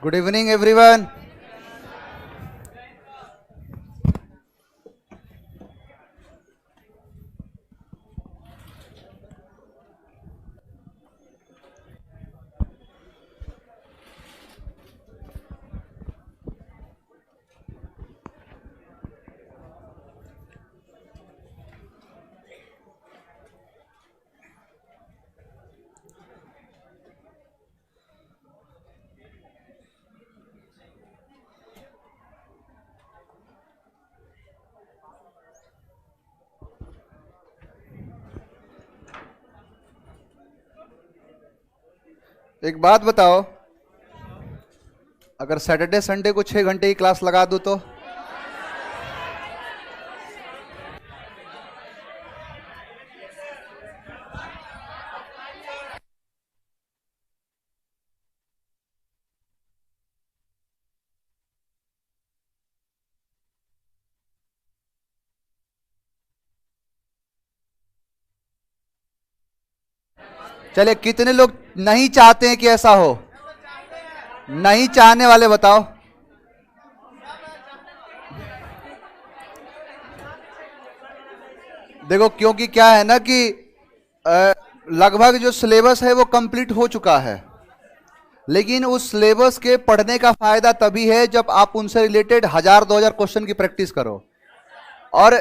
Good evening, everyone. एक बात बताओ, अगर सैटरडे संडे को 6 घंटे की क्लास लगा दूं तो चलिए, कितने लोग नहीं चाहते हैं कि ऐसा हो? नहीं चाहने वाले बताओ। देखो, क्योंकि क्या है ना कि लगभग जो सिलेबस है वो कंप्लीट हो चुका है, लेकिन उस सिलेबस के पढ़ने का फायदा तभी है जब आप उनसे रिलेटेड 1000-2000 क्वेश्चन की प्रैक्टिस करो। और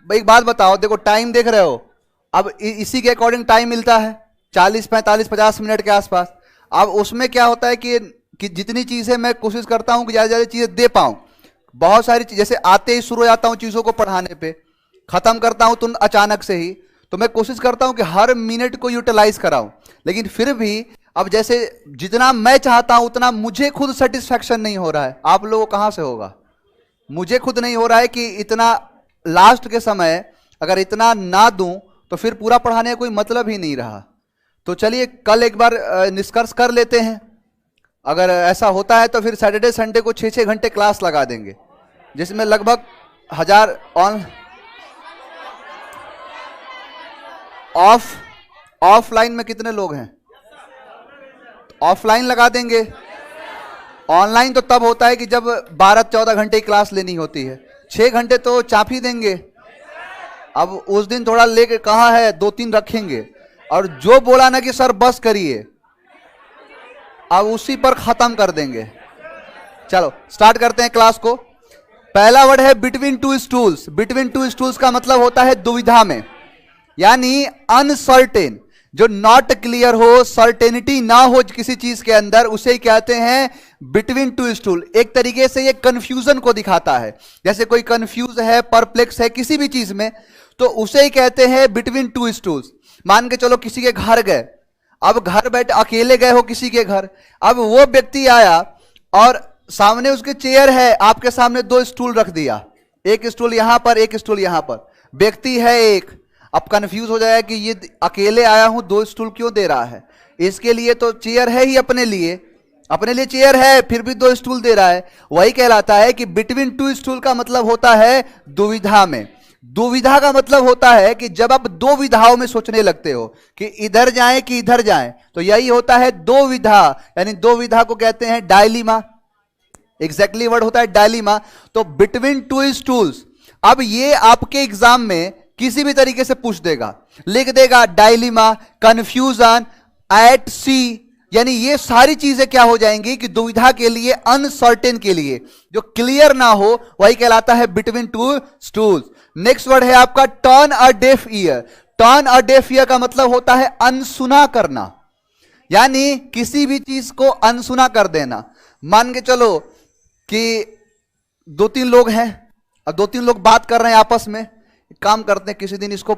एक बात बताओ, देखो टाइम देख रहे हो, अब इसी के अकॉर्डिंग टाइम मिलता है 40, 45, 50 मिनट के आसपास। अब उसमें क्या होता है कि जितनी चीजें मैं कोशिश करता हूं कि ज्यादा ज्यादा चीजें दे पाऊं। बहुत सारी चीजें जैसे आते ही शुरू हो जाता हूं चीजों को पढ़ाने पे, खत्म करता हूं तो अचानक से ही, तो मैं कोशिश करता हूं कि हर मिनट को यूटिलाइज कराऊं। लेकिन फिर भी अब जैसे जितना मैं चाहता हूं उतना मुझे खुद सेटिस्फैक्शन नहीं हो रहा है। आप लोगों को कहां से होगा? मुझे खुद नहीं हो रहा है कि इतना लास्ट के समय अगर इतना ना दूं तो फिर पूरा पढ़ाने का कोई मतलब ही नहीं रहा। तो चलिए कल एक बार निष्कर्ष कर लेते हैं। अगर ऐसा होता है तो फिर सैटरडे संडे को 6-6 घंटे क्लास लगा देंगे, जिसमें लगभग 1000 ऑफलाइन में कितने लोग हैं? ऑफलाइन लगा देंगे। ऑनलाइन तो तब होता है कि जब 12-14 घंटे की क्लास लेनी होती है। 6 घंटे तो चाप ही देंगे। अब उस दिन थोड़ा लेके कहा है 2-3 रखेंगे, और जो बोला ना कि सर बस करिए, अब उसी पर खत्म कर देंगे। चलो स्टार्ट करते हैं क्लास को। पहला वर्ड है between two stools. Between two stools का मतलब होता है दुविधा में, यानी अनसर्टेन, जो नॉट क्लियर हो, सर्टेनिटी ना हो किसी चीज के अंदर, उसे कहते हैं बिटवीन टू स्टूल। एक तरीके से ये कंफ्यूजन को दिखाता है। जैसे कोई कंफ्यूज है, परप्लेक्स है किसी भी चीज में, तो उसे ही कहते हैं बिटवीन टू स्टूल्स। मान के चलो किसी के घर गए, अब घर बैठे अकेले गए हो किसी के घर, अब वो व्यक्ति आया और सामने उसके चेयर है, आपके सामने 2 स्टूल रख दिया, एक स्टूल यहां पर, एक स्टूल यहां पर, व्यक्ति है एक। अब कंफ्यूज हो जाएगा कि ये अकेले आया हूं, 2 स्टूल क्यों दे रहा है? इसके लिए तो चेयर है ही, अपने लिए चेयर है, फिर भी 2 स्टूल दे रहा है। वही कहलाता है कि बिटवीन टू स्टूल का मतलब होता है दुविधा में। दुविधा का मतलब होता है कि जब आप 2 विधाओं में सोचने लगते हो कि इधर जाएं कि इधर जाएं, तो यही होता है 2 विधा, यानी 2 विधा को कहते हैं डायलीमा। एग्जैक्टली वर्ड होता है डायलीमा। तो बिटवीन टू स्टूल्स, अब ये आपके एग्जाम में किसी भी तरीके से पूछ देगा, लिख देगा डायलीमा, कंफ्यूजन, एट सी, यानी ये सारी चीजें क्या हो जाएंगी कि दुविधा के लिए, अनसर्टेन के लिए, जो क्लियर ना हो, वही कहलाता है between two stools. Next word है आपका turn a deaf year. Turn a deaf year का मतलब होता है अनसुना करना, यानी किसी भी चीज को अनसुना कर देना। मान के चलो कि 2-3 लोग हैं और 2-3 लोग बात कर रहे हैं आपस में। काम करते हैं, किसी दिन इसको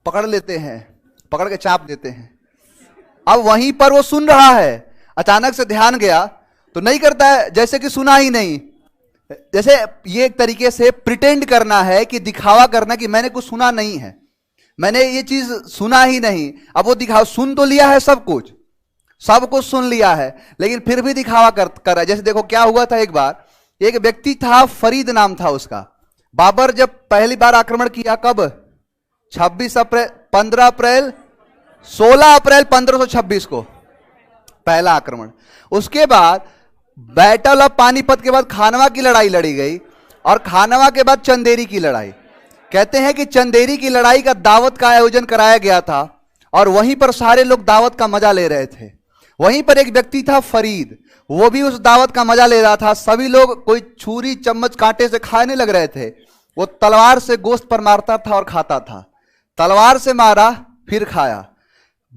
पकड़ लेते हैं, पकड़ के चाप देते हैं। अब वहीं पर वो सुन रहा है, अचानक से ध्यान गया तो नहीं करता है जैसे कि सुना ही नहीं। जैसे ये एक तरीके से प्रिटेंड करना है, कि दिखावा करना कि मैंने कुछ सुना नहीं है, मैंने ये चीज सुना ही नहीं। अब वो दिखावा, सुन तो लिया है, सब कुछ सुन लिया है, लेकिन फिर भी दिखावा कर रहा है। जैसे देखो क्या हुआ था, एक बार एक व्यक्ति था, फरीद नाम था उसका। बाबर जब पहली बार आक्रमण किया, कब? 15 अप्रैल 16 अप्रैल 1526 को पहला आक्रमण। उसके बाद बैटल ऑफ पानीपत के बाद खानवा की लड़ाई लड़ी गई और खानवा के बाद चंदेरी की लड़ाई। कहते हैं कि चंदेरी की लड़ाई का दावत का आयोजन कराया गया था और वहीं पर सारे लोग दावत का मजा ले रहे थे। वहीं पर एक व्यक्ति था फरीद, वो भी उस दावत का मजा ले रहा था। सभी लोग कोई छुरी चम्मच कांटे से खाने लग रहे थे, वो तलवार से गोश्त पर मारता था और खाता था। तलवार से मारा फिर खाया।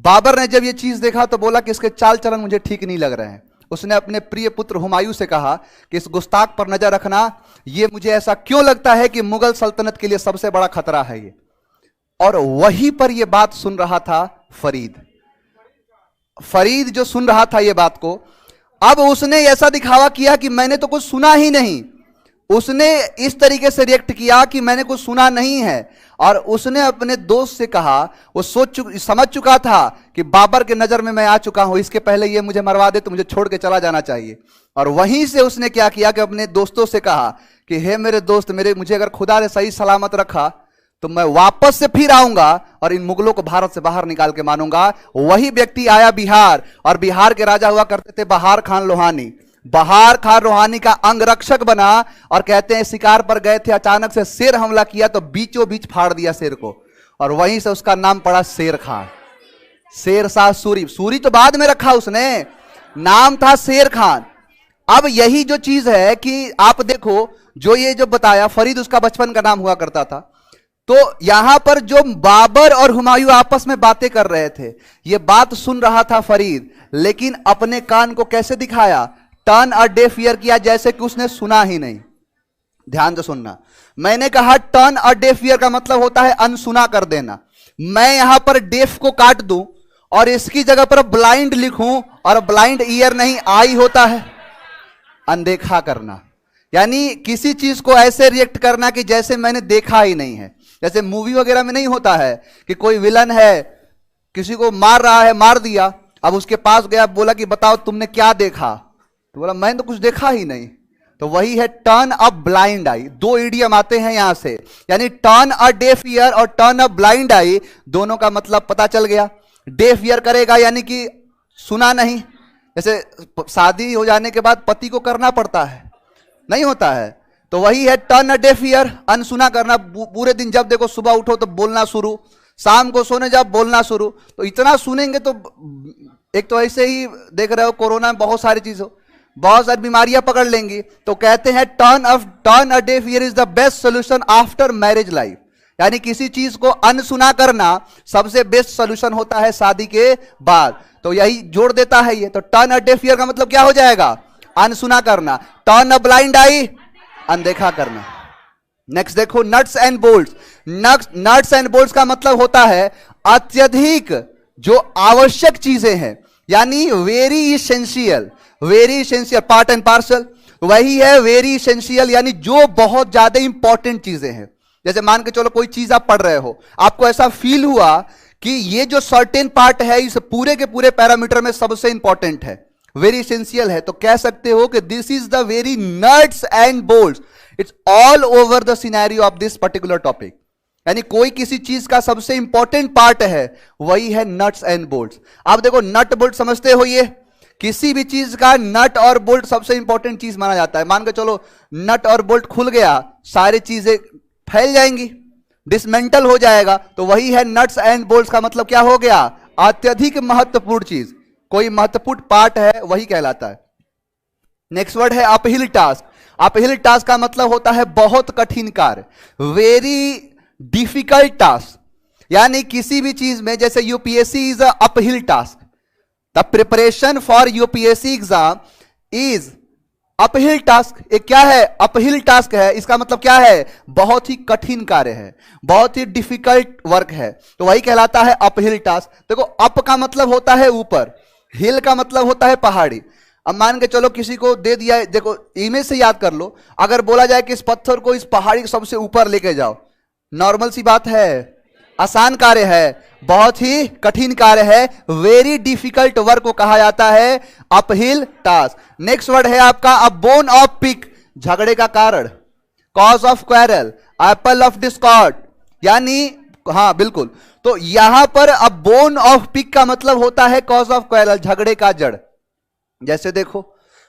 बाबर ने जब ये चीज देखा तो बोला कि इसके चाल चलन मुझे ठीक नहीं लग रहे हैं। उसने अपने प्रिय पुत्र हुमायूं से कहा कि इस गुस्ताख पर नजर रखना, ये मुझे ऐसा क्यों लगता है कि मुगल सल्तनत के लिए सबसे बड़ा खतरा है ये। और वहीं पर यह बात सुन रहा था फरीद। फरीद जो सुन रहा था ये बात को, अब उसने ऐसा दिखावा किया कि मैंने तो कुछ सुना ही नहीं। उसने इस तरीके से रिएक्ट किया कि मैंने कुछ सुना नहीं है। और उसने अपने दोस्त से कहा, वो समझ चुका था कि बाबर के नजर में मैं आ चुका हूं, इसके पहले ये मुझे मरवा दे तो मुझे छोड़ के चला जाना चाहिए। और वहीं से उसने क्या किया कि अपने दोस्तों से कहा कि हे मेरे दोस्त, मुझे अगर खुदा ने सही सलामत रखा तो मैं वापस से फिर आऊंगा और इन मुगलों को भारत से बाहर निकाल के मानूंगा। वही व्यक्ति आया बिहार, और बिहार के राजा हुआ करते थे बहार खान लोहानी। बहार खान रोहानी का अंगरक्षक बना और कहते हैं शिकार पर गए थे, अचानक से शेर हमला किया तो बीचों बीच फाड़ दिया शेर को, और वहीं से उसका नाम पड़ा शेर खान। शेर शाह सूरी, सूरी तो बाद में रखा उसने, नाम था शेर खान। अब यही जो चीज है कि आप देखो, जो बताया फरीद, उसका बचपन का नाम हुआ करता था। तो यहां पर जो बाबर और हुमायूं आपस में बातें कर रहे थे, यह बात सुन रहा था फरीद, लेकिन अपने कान को कैसे दिखाया, टर्न अ डेफ ईयर किया, जैसे कि उसने सुना ही नहीं। ध्यान से सुनना, मैंने कहा टर्न अ डेफ ईयर का मतलब होता है अनसुना कर देना। मैं यहां पर डेफ को काट दूं और इसकी जगह पर ब्लाइंड लिखूं, और ब्लाइंड ईयर नहीं आई होता है अनदेखा करना, यानी किसी चीज को ऐसे रिएक्ट करना कि जैसे मैंने देखा ही नहीं है। जैसे मूवी वगैरह में नहीं होता है कि कोई विलन है, किसी को मार रहा है, मार दिया, अब उसके पास गया, बोला कि बताओ तुमने क्या देखा, तो बोला मैंने तो कुछ देखा ही नहीं। तो वही है टर्न अ ब्लाइंड आई। दो इडियम आते हैं यहां से, यानी टर्न अ डेफ ईयर और टर्न अ ब्लाइंड आई, दोनों का मतलब पता चल गया। डेफ ईयर करेगा यानी कि सुना नहीं, जैसे शादी हो जाने के बाद पति को करना पड़ता है, नहीं होता है, तो वही है टर्न अ डेफ ईयर, अनसुना करना। पूरे दिन जब देखो सुबह उठो तो बोलना शुरू, शाम को सोने जब बोलना शुरू, तो इतना सुनेंगे तो एक तो ऐसे ही देख रहे हो कोरोना में बहुत सारी चीज हो, बहुत सारी बीमारियां पकड़ लेंगी। तो कहते हैं turn a deaf year is the best solution after marriage life, यानी किसी चीज को अनसुना करना सबसे बेस्ट सोल्यूशन होता है शादी के बाद। तो यही जोड़ देता है ये। तो टर्न अ डेफ ईयर का मतलब क्या हो जाएगा, अनसुना करना। टर्न अ ब्लाइंड आई, अनदेखा करना। नेक्स्ट देखो, nuts and bolts. Nuts and bolts का मतलब होता है अत्यधिक जो आवश्यक चीजें हैं, यानी very essential, part and parcel, वही है वेरी इसेंशियल, यानी जो बहुत ज्यादा इंपॉर्टेंट चीजें हैं। जैसे मान के चलो कोई चीज आप पढ़ रहे हो, आपको ऐसा फील हुआ कि ये जो सर्टेन पार्ट है इस पूरे के पूरे पैरामीटर में सबसे इंपॉर्टेंट है, वेरी इसेंशियल है, तो कह सकते हो कि this is the very nuts and bolts, it's all over the scenario of this particular topic. यानी कोई किसी चीज का सबसे इंपॉर्टेंट पार्ट है, वही है नट्स एंड बोल्ट्स। आप देखो नट बोल्ट समझते हो, ये किसी भी चीज का नट और बोल्ट सबसे इंपॉर्टेंट चीज माना जाता है। मान के चलो नट और बोल्ट खुल गया, सारी चीजें फैल जाएंगी, डिसमेंटल हो जाएगा, तो वही है नट्स एंड बोल्ट्स का मतलब क्या हो गया, अत्यधिक महत्वपूर्ण चीज, कोई महत्वपूर्ण पार्ट है वही कहलाता है। नेक्स्ट वर्ड है अपहिल टास्क। अपहिल टास्क का मतलब होता है बहुत कठिन कार्य, वेरी डिफिकल्ट टास्क, यानी किसी भी चीज में, जैसे UPSC is a uphill task, the preparation for UPSC exam is uphill task. एक क्या है, अपहिल टास्क है, इसका मतलब क्या है, बहुत ही कठिन कार्य है, बहुत ही डिफिकल्ट वर्क है, तो वही कहलाता है अपहिल टास्क। देखो अप का मतलब होता है ऊपर, हिल का मतलब होता है पहाड़ी। अब मान के चलो किसी को दे दिया, देखो इमेज से याद कर लो, अगर बोला जाए कि इस पत्थर को इस पहाड़ी के सबसे ऊपर लेके जाओ, नॉर्मल सी बात है, आसान कार्य है, बहुत ही कठिन कार्य है, वेरी डिफिकल्ट वर्क को कहा जाता है अपहिल टास्क। नेक्स्ट वर्ड है आपका अ बोन ऑफ पिक, झगड़े का कारण, cause of quarrel, Apple of Discord, यानी हाँ बिल्कुल, तो यहां पर अ बोन ऑफ पिक का मतलब होता है कॉज ऑफ क्वेरल, झगड़े का जड़। जैसे देखो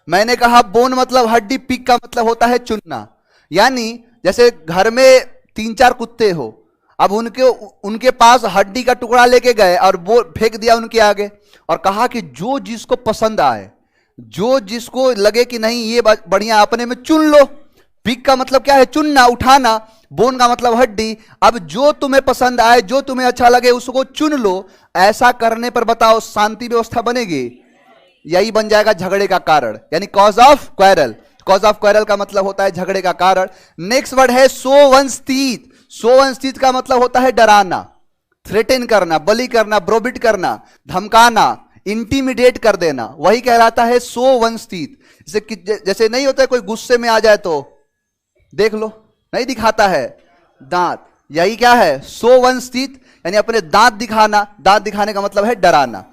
मैंने कहा बोन मतलब हड्डी, पिक का मतलब होता है चुनना। यानी जैसे घर में 3-4 कुत्ते हो, अब उनके पास हड्डी का टुकड़ा लेके गए और वो फेंक दिया उनके आगे और कहा कि जो जिसको पसंद आए, जो जिसको लगे कि नहीं ये बढ़िया, अपने में चुन लो। पिक का मतलब क्या है? चुनना, उठाना। बोन का मतलब हड्डी। अब जो तुम्हें पसंद आए, जो तुम्हें अच्छा लगे उसको चुन लो। ऐसा करने पर बताओ शांति व्यवस्था बनेगी? यही बन जाएगा झगड़े का कारण, यानी cause of quarrel. Cause of quarrel का मतलब होता है झगड़े का कारण। नेक्स्ट वर्ड है सोवंस्तीत। सोवंस्तीत का मतलब होता है डराना, थ्रेटन करना, बली करना, ब्रोबिट करना, धमकाना, इंटीमिडेट कर देना, वही कहलाता है सोवंस्तीत। जैसे नहीं होता है कोई गुस्से में आ जाए तो देख लो, नहीं दिखाता है दांत, यही क्या है? सोवंस्तीत, यानी अपने दांत दिखाना। दांत दिखाने का मतलब है डराना।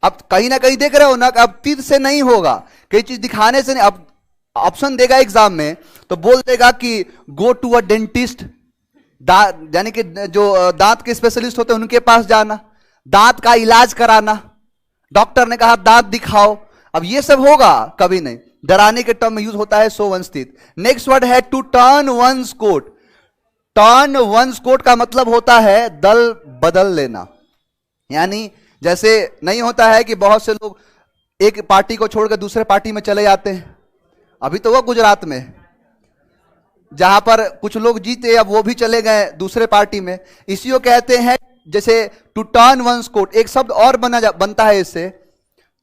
अब कहीं ना कहीं देख रहे हो ना, अब तीत से नहीं होगा, कई चीज दिखाने से नहीं। अब ऑप्शन देगा एग्जाम में तो बोल देगा कि गो टू अ डेंटिस्ट, यानी कि जो दांत के स्पेशलिस्ट होते हैं उनके पास जाना, दांत का इलाज कराना, डॉक्टर ने कहा दांत दिखाओ। अब ये सब होगा? कभी नहीं। डराने के टर्म में यूज होता है सोवंस्तीत। नेक्स्ट वर्ड है to turn one's coat. Turn one's coat का मतलब होता है दल बदल लेना। यानी जैसे नहीं होता है कि बहुत से लोग एक पार्टी को छोड़कर दूसरे पार्टी में चले जाते हैं। अभी तो वो गुजरात में जहां पर कुछ लोग जीते, अब वो भी चले गए दूसरे पार्टी में। इसी को कहते हैं, जैसे टू टर्न वंस कोट, एक शब्द और बनता है इससे,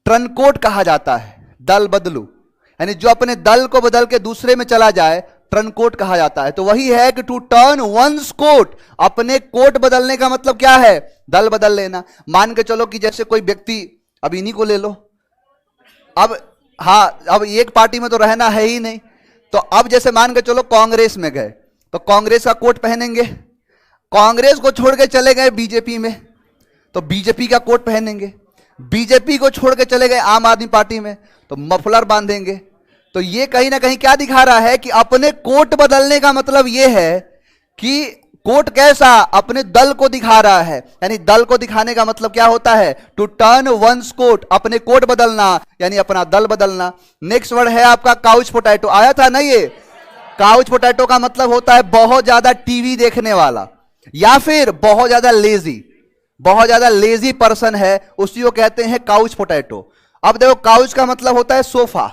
ट्रनकोट कहा जाता है, दल बदलू। यानी जो अपने दल को बदल के दूसरे में चला जाए, ट्रनकोट कहा जाता है। तो वही है कि टू टर्न वंस कोट, अपने कोट बदलने का मतलब क्या है? दल बदल लेना। मान के चलो कि जैसे कोई व्यक्ति, अब इन्हीं को ले लो, अब हाँ, अब एक पार्टी में तो रहना है ही नहीं, तो अब जैसे मान के चलो कांग्रेस में गए तो कांग्रेस का कोट पहनेंगे। कांग्रेस को छोड़ के चले गए बीजेपी में तो बीजेपी का कोट पहनेंगे। बीजेपी को छोड़ के चले गए आम आदमी पार्टी में तो मफलर बांधेंगे। तो ये कहीं ना कहीं क्या दिखा रहा है कि अपने कोट बदलने का मतलब ये है कि कोट कैसा? अपने दल को दिखा रहा है। यानी दल को दिखाने का मतलब क्या होता है? टू टर्न वंस कोट, अपने कोट बदलना, यानी अपना दल बदलना। नेक्स्ट वर्ड है आपका काउच पोटैटो। आया था ना ये? काउच पोटैटो का मतलब होता है बहुत ज्यादा टीवी देखने वाला, या फिर बहुत ज्यादा लेजी, बहुत ज्यादा लेजी पर्सन है, उसी को कहते हैं काउच पोटैटो। अब देखो, काउच का मतलब होता है सोफा,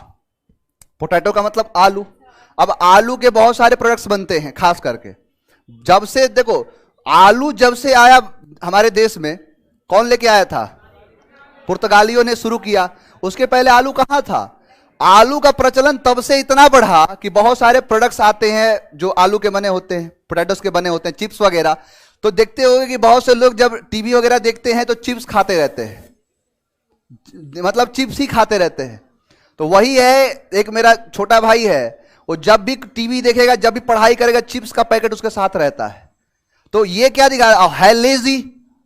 पोटैटो का मतलब आलू। अब आलू के बहुत सारे प्रोडक्ट्स बनते हैं, खास करके जब से देखो आलू जब से आया हमारे देश में, कौन लेके आया था? पुर्तगालियों ने शुरू किया। उसके पहले आलू कहां था? आलू का प्रचलन तब से इतना बढ़ा कि बहुत सारे प्रोडक्ट्स आते हैं जो आलू के बने होते हैं, पोटैटोस के बने होते हैं, चिप्स वगैरह। तो देखते होंगे कि बहुत से लोग जब टीवी वगैरह देखते हैं तो चिप्स खाते रहते हैं, मतलब चिप्स ही खाते रहते हैं। तो वही है, एक मेरा छोटा भाई है, वो जब भी टीवी देखेगा, जब भी पढ़ाई करेगा, चिप्स का पैकेट उसके साथ रहता है। तो ये क्या दिखा है? लेजी।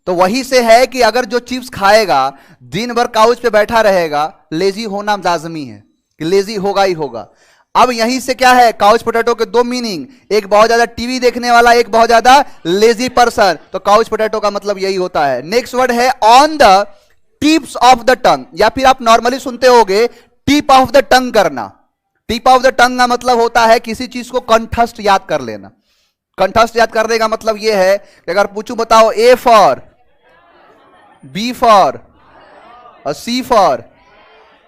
तो वही से है कि अगर जो चिप्स खाएगा, दिन भर काउच पे बैठा रहेगा, लेजी होना लाजमी है कि लेजी होगा ही होगा। अब यहीं से क्या है? काउच पोटैटो के दो मीनिंग, एक बहुत ज्यादा टीवी देखने वाला, एक बहुत ज्यादा लेजी पर्सन। तो काउच पोटैटो का मतलब यही होता है। नेक्स्ट वर्ड है on the tips of the टंग, या फिर आप नॉर्मली सुनते होगे टिप ऑफ द टंग करना। टिप ऑफ द टंग का मतलब होता है किसी चीज को कंठस्थ याद कर लेना। कंठस्थ याद करने का मतलब यह है कि अगर पूछूं, बताओ ए फॉर, बी फॉर और सी फॉर,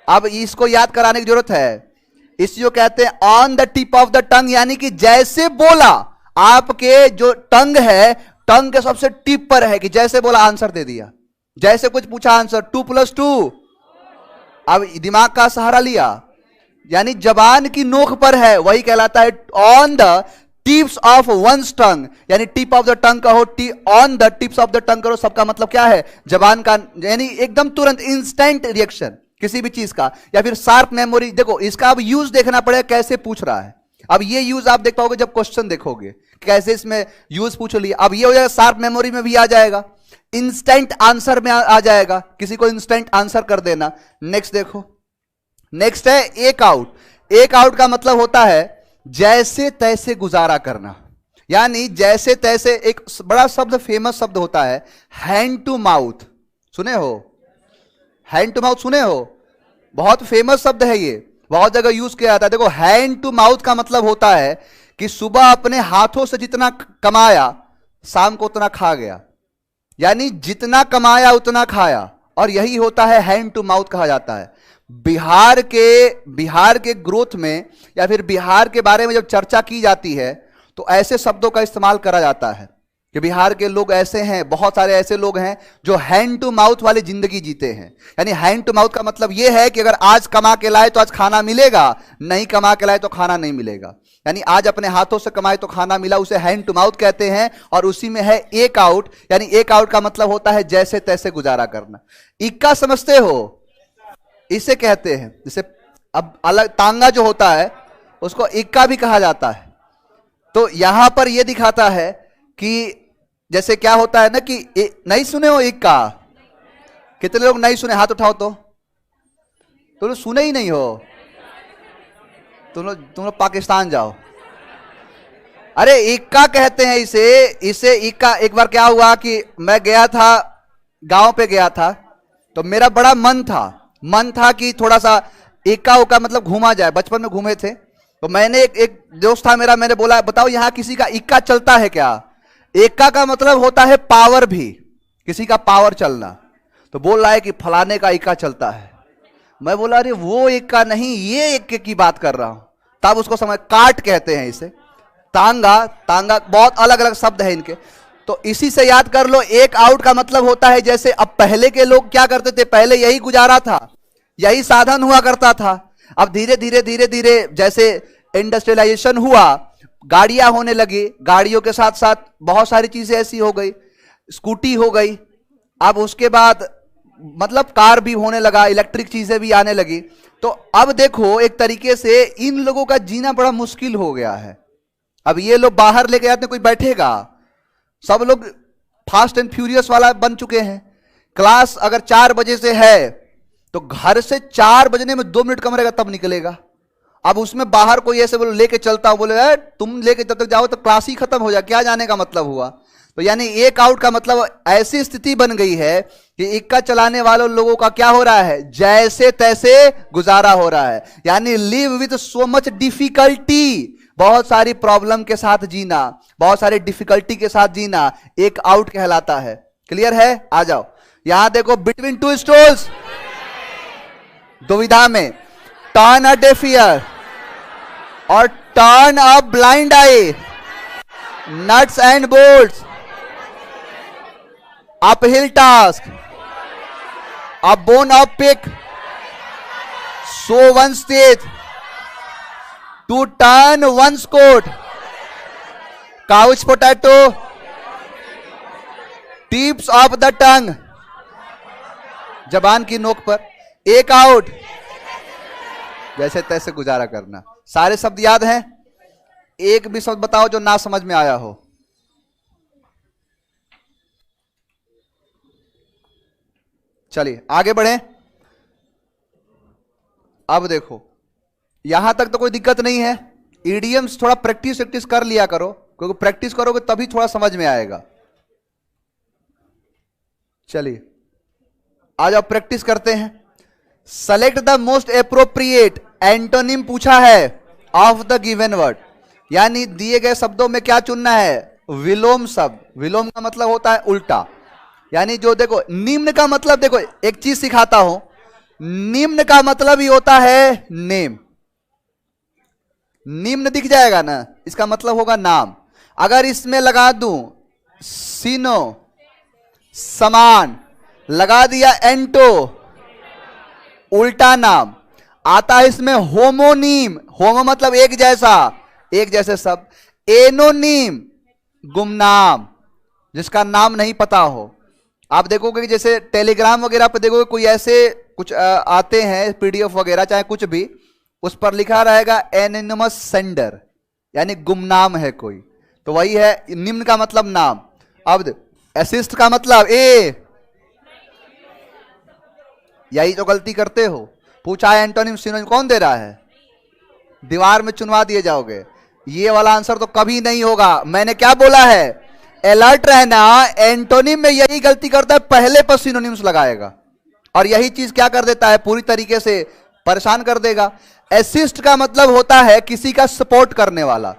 अब इसको याद कराने की जरूरत है। इसको कहते हैं on the tip of the टंग, यानी कि जैसे बोला, आपके जो टंग है, टंग के सबसे टिप पर है कि जैसे बोला आंसर दे दिया। जैसे कुछ पूछा आंसर 2+2, अब दिमाग का सहारा लिया, यानी जबान की नोक पर है, वही कहलाता है on the tips of one's tongue. यानी टिप ऑफ द टंग कहो, on the tips of the tongue करो, सबका मतलब क्या है? जबान का, यानी एकदम तुरंत, इंस्टेंट रिएक्शन किसी भी चीज का, या फिर शार्प मेमोरी। देखो इसका अब यूज देखना पड़ेगा, कैसे पूछ रहा है। अब ये यूज आप देख पाओगे जब क्वेश्चन देखोगे, कैसे इसमें यूज पूछ लिया। अब ये हो जाएगा, शार्प मेमोरी में भी आ जाएगा, इंस्टेंट आंसर में आ जाएगा, किसी को इंस्टेंट आंसर कर देना। नेक्स्ट देखो, नेक्स्ट है एक आउट। एक आउट का मतलब होता है जैसे तैसे गुजारा करना, यानी जैसे तैसे। एक बड़ा शब्द, फेमस शब्द होता है हैंड टू माउथ, सुने हो? हैंड टू माउथ सुने हो? बहुत फेमस शब्द है ये। बहुत जगह यूज किया जाता है। देखो, हैंड टू माउथ का मतलब होता है कि सुबह अपने हाथों से जितना कमाया शाम को उतना खा गया, यानी जितना कमाया उतना खाया, और यही होता है हैंड टू माउथ कहा जाता है। बिहार के ग्रोथ में या फिर बिहार के बारे में जब चर्चा की जाती है तो ऐसे शब्दों का इस्तेमाल करा जाता है कि बिहार के लोग ऐसे हैं, बहुत सारे ऐसे लोग हैं जो हैंड टू माउथ वाली जिंदगी जीते हैं। यानी हैंड टू माउथ का मतलब यह है कि अगर आज कमा के लाए तो आज खाना मिलेगा, नहीं कमा के लाए तो खाना नहीं मिलेगा। यानी आज अपने हाथों से कमाए तो खाना मिला, उसे हैंड टू माउथ कहते हैं। और उसी में है एक आउट, यानी एक आउट का मतलब होता है जैसे तैसे गुजारा करना। इक्का समझते हो, इसे कहते हैं। जैसे अब अलग तांगा जो होता है उसको इक्का भी कहा जाता है। तो यहां पर यह दिखाता है कि जैसे क्या होता है ना कि नहीं सुने हो इक्का? कितने लोग नहीं सुने? हाथ उठाओ तो लोग सुने ही नहीं हो। तुम लोग पाकिस्तान जाओ। अरे इक्का कहते हैं इसे इक्का। एक बार क्या हुआ कि मैं गया था, गांव पे गया था, तो मेरा बड़ा मन था कि थोड़ा सा इक्का उक्का मतलब घूमा जाए। बचपन में घूमे थे तो मैंने एक दोस्त था मेरा, मैंने बोला बताओ यहां किसी का इक्का चलता है क्या? इक्का का मतलब होता है पावर भी, किसी का पावर चलना। तो बोल रहा है कि फलाने का इक्का चलता है। मैं बोला अरे वो इक्का नहीं, ये इक्के की बात कर रहा हूं। तब उसको समझ, काट कहते हैं इसे, तांगा बहुत अलग अलग शब्द है इनके। तो इसी से याद कर लो, एक आउट का मतलब होता है जैसे अब पहले के लोग क्या करते थे, पहले यही गुजारा था, यही साधन हुआ करता था। अब धीरे धीरे जैसे इंडस्ट्रियलाइजेशन हुआ, गाड़ियां होने लगी, गाड़ियों के साथ साथ बहुत सारी चीजें ऐसी हो गई, स्कूटी हो गई, अब उसके बाद मतलब कार भी होने लगा, इलेक्ट्रिक चीजें भी आने लगी। तो अब देखो एक तरीके से इन लोगों का जीना बड़ा मुश्किल हो गया है। अब ये लोग बाहर लेके जाते, कोई बैठेगा? सब लोग फास्ट एंड फ्यूरियस वाला बन चुके हैं। क्लास अगर 4 बजे से है तो घर से 4 बजने में 2 मिनट कम रहेगा तब निकलेगा। अब उसमें बाहर कोई ऐसे बोले लेके चलता हूं, बोले तुम लेके जब तक जाओ तो क्लास ही खत्म हो जाए, क्या जाने का मतलब हुआ? तो यानी एक आउट का मतलब ऐसी स्थिति बन गई है कि इक्का चलाने वालों लोगों का क्या हो रहा है, जैसे तैसे गुजारा हो रहा है। यानी live with so much difficulty, बहुत सारी प्रॉब्लम के साथ जीना, बहुत सारी डिफिकल्टी के साथ जीना एक आउट कहलाता है। क्लियर है? आ जाओ यहां देखो, बिटवीन टू स्टूल्स, दुविधा में, टर्न अ डेफ ईयर और turn a blind eye, nuts and bolts, uphill task, a bone of pick, sow one's teeth, to turn one's coat, couch potato, tips of the tongue, जबान की नोक पर। एक out, जैसे तैसे गुजारा करना। सारे शब्द याद हैं? एक भी शब्द बताओ जो ना समझ में आया हो। चलिए आगे बढ़े। अब देखो यहां तक तो कोई दिक्कत नहीं है। इडियम्स थोड़ा प्रैक्टिस कर लिया करो, क्योंकि प्रैक्टिस करोगे तभी थोड़ा समझ में आएगा। चलिए आ जाओ प्रैक्टिस करते हैं। Select the most appropriate antonym पूछा है ऑफ द गिवन वर्ड, यानी दिए गए शब्दों में क्या चुनना है? विलोम शब्द। विलोम का मतलब होता है उल्टा, यानी जो देखो निम्न का मतलब, देखो एक चीज सिखाता हूं, निम्न का मतलब ही होता है नेम। निम्न दिख जाएगा ना, इसका मतलब होगा नाम। अगर इसमें लगा दूं सीनो, समान, लगा दिया एंटो, उल्टा नाम। आता है इसमें होमोनीम, होमो मतलब एक जैसा, एक जैसे शब्द। एनोनीम, गुमनाम, जिसका नाम नहीं पता हो। आप देखोगे कि जैसे टेलीग्राम वगैरह पे देखोगे कोई ऐसे कुछ आते हैं पीडीएफ वगैरह, चाहे कुछ भी, उस पर लिखा रहेगा एनोनिमस सेंडर, यानी गुमनाम है कोई। तो वही है निम्न का मतलब नाम। अब असिस्ट का मतलब यही तो गलती करते हो। पूछा है एंटोनिम सिनोनिम, कौन दे रहा है? दीवार में चुनवा दिए जाओगे। ये वाला आंसर तो कभी नहीं होगा। मैंने क्या बोला है? अलर्ट रहना। एंटोनिम में यही गलती करता है, पहले पर सिनोनिम्स लगाएगा, और यही चीज क्या कर देता है, पूरी तरीके से परेशान कर देगा। असिस्ट का मतलब होता है किसी का सपोर्ट करने वाला,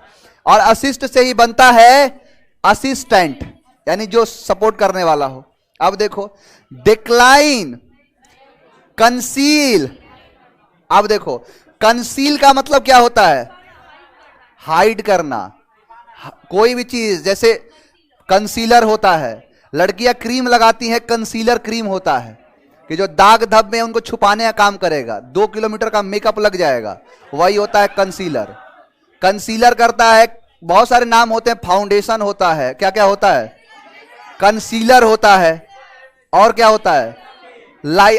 और असिस्ट से ही बनता है असिस्टेंट, यानी जो सपोर्ट करने वाला हो। अब देखो डिक्लाइन, कंसील। अब देखो कंसील का मतलब क्या होता है? हाइड करना। कोई भी चीज, जैसे कंसीलर होता है, लड़कियां क्रीम लगाती हैं, कंसीलर क्रीम होता है कि जो दाग धब्बे हैं उनको छुपाने का काम करेगा, 2 किलोमीटर का मेकअप लग जाएगा, वही होता है कंसीलर। कंसीलर करता है, बहुत सारे नाम होते हैं, फाउंडेशन होता है, क्या क्या होता है? कंसीलर होता है, और क्या होता है?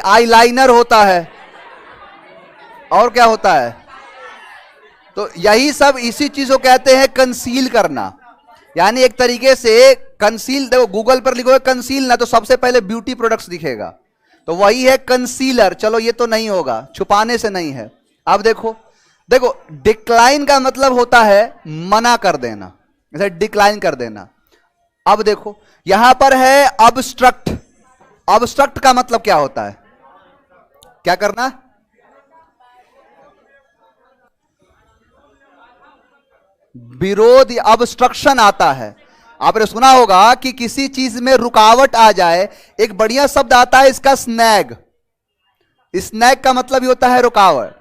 आई लाइनर होता है, और क्या होता है? तो यही सब इसी चीज को कहते हैं कंसील करना। यानी एक तरीके से कंसील, देखो गूगल पर लिखोगे कंसील ना, तो सबसे पहले ब्यूटी प्रोडक्ट्स दिखेगा, तो वही है कंसीलर। चलो ये तो नहीं होगा, छुपाने से नहीं है। अब देखो देखो डिक्लाइन का मतलब होता है मना कर देना, जैसे डिक्लाइन कर देना। अब देखो यहां पर है अबस्ट्रक्ट। अबस्ट्रक्ट का मतलब क्या होता है? क्या करना? विरोध, अबस्ट्रक्शन आता है। आपने सुना होगा कि किसी चीज में रुकावट आ जाए, एक बढ़िया शब्द आता है इसका, स्नैग। स्नैग का मतलब ही होता है रुकावट।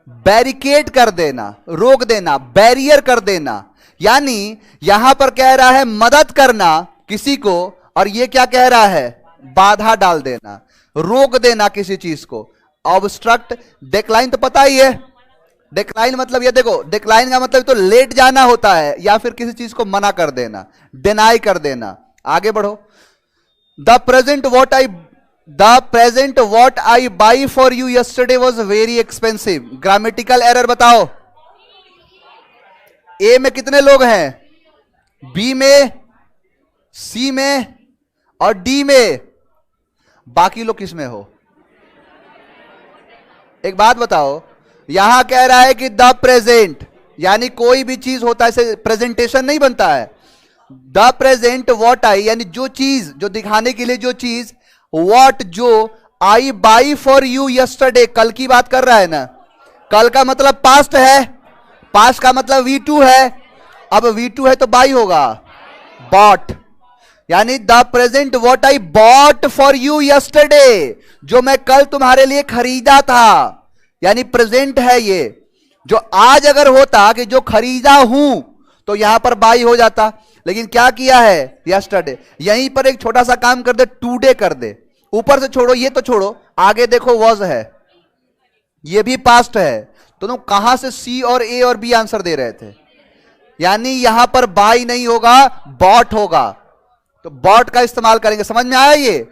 बैरिकेड कर देना, रोक देना, बैरियर कर देना। यानी यहां पर कह रहा है मदद करना किसी को, और ये क्या कह रहा है? बाधा डाल देना, रोक देना किसी चीज को। ऑब्स्ट्रक्ट। डिक्लाइन तो पता ही है, डिक्लाइन मतलब ये देखो, डिक्लाइन का मतलब तो लेट जाना होता है, या फिर किसी चीज को मना कर देना, डिनाई कर देना। आगे बढ़ो। The present what I by for you yesterday was very expensive. Grammatical error बताओ। ए में कितने लोग हैं? बी में, सी में और डी में। बाकी लोग किस में हो? एक बात बताओ, यहां कह रहा है कि द प्रेजेंट, यानी कोई भी चीज होता है, इसे प्रेजेंटेशन नहीं बनता है। द प्रेजेंट वॉट आई, यानी जो चीज, जो दिखाने के लिए जो चीज, वॉट जो, आई बाई फॉर यू यस्टरडे, कल की बात कर रहा है ना। कल का मतलब पास्ट है, पास्ट का मतलब V2 है। अब V2 है तो बाई होगा, बॉट। यानी the present what I bought for you yesterday, जो मैं कल तुम्हारे लिए खरीदा था, यानी प्रेजेंट है ये। जो आज अगर होता कि जो खरीदा हूं, तो यहां पर बाई हो जाता, लेकिन क्या किया है? यस्टरडे। यहीं पर एक छोटा सा काम कर दे, टुडे कर दे। ऊपर से छोड़ो, ये तो छोड़ो, आगे देखो वॉज है, ये भी पास्ट है। तो तुम कहां से सी और ए और बी आंसर दे रहे थे? यानी यहां पर बाई नहीं होगा, बॉट होगा। तो बॉट का इस्तेमाल करेंगे। समझ में आया ये?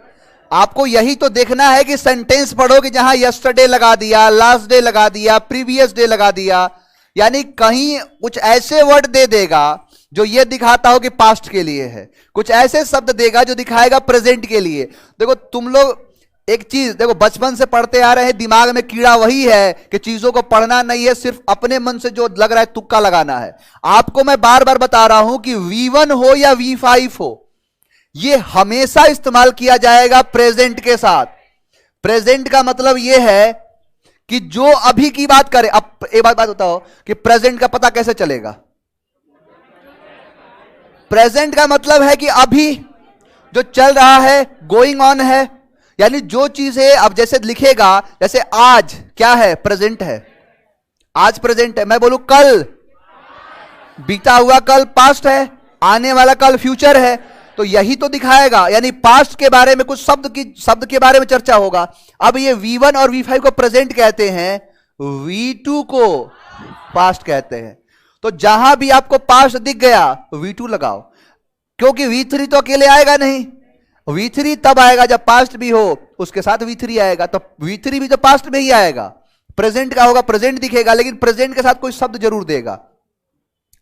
आपको यही तो देखना है कि सेंटेंस पढ़ो कि जहां यस्टरडे लगा दिया, लास्ट डे लगा दिया, प्रीवियस डे लगा दिया, यानी कहीं कुछ ऐसे वर्ड दे देगा जो ये दिखाता हो कि पास्ट के लिए है, कुछ ऐसे शब्द देगा जो दिखाएगा प्रेजेंट के लिए। देखो तुम लोग एक चीज देखो, बचपन से पढ़ते आ रहे हैं, दिमाग में कीड़ा वही है कि चीजों को पढ़ना नहीं है, सिर्फ अपने मन से जो लग रहा है तुक्का लगाना है। आपको मैं बार बार बता रहा हूं कि V1 हो या V5 हो, ये हमेशा इस्तेमाल किया जाएगा प्रेजेंट के साथ। प्रेजेंट का मतलब यह है कि जो अभी की बात करे। अब एक बात बताओ कि प्रेजेंट का पता कैसे चलेगा? प्रेजेंट का मतलब है कि अभी जो चल रहा है, गोइंग ऑन है, यानी जो चीज है। अब जैसे लिखेगा, जैसे आज क्या है? प्रेजेंट है, आज प्रेजेंट है। मैं बोलूं कल, बीता हुआ कल पास्ट है, आने वाला कल फ्यूचर है, तो यही तो दिखाएगा। यानी पास्ट के बारे में कुछ शब्द के बारे में चर्चा होगा। अब ये V1 और V5 को प्रेजेंट कहते हैं, V2 को पास्ट कहते हैं। तो जहां भी आपको पास्ट दिख गया V2 लगाओ, क्योंकि V3 तो अकेले आएगा नहीं। V3 तब आएगा जब पास्ट भी हो, उसके साथ V3 आएगा, तो V3 भी तो पास्ट में ही आएगा। प्रेजेंट का होगा, प्रेजेंट दिखेगा, लेकिन प्रेजेंट के साथ कोई शब्द जरूर देगा।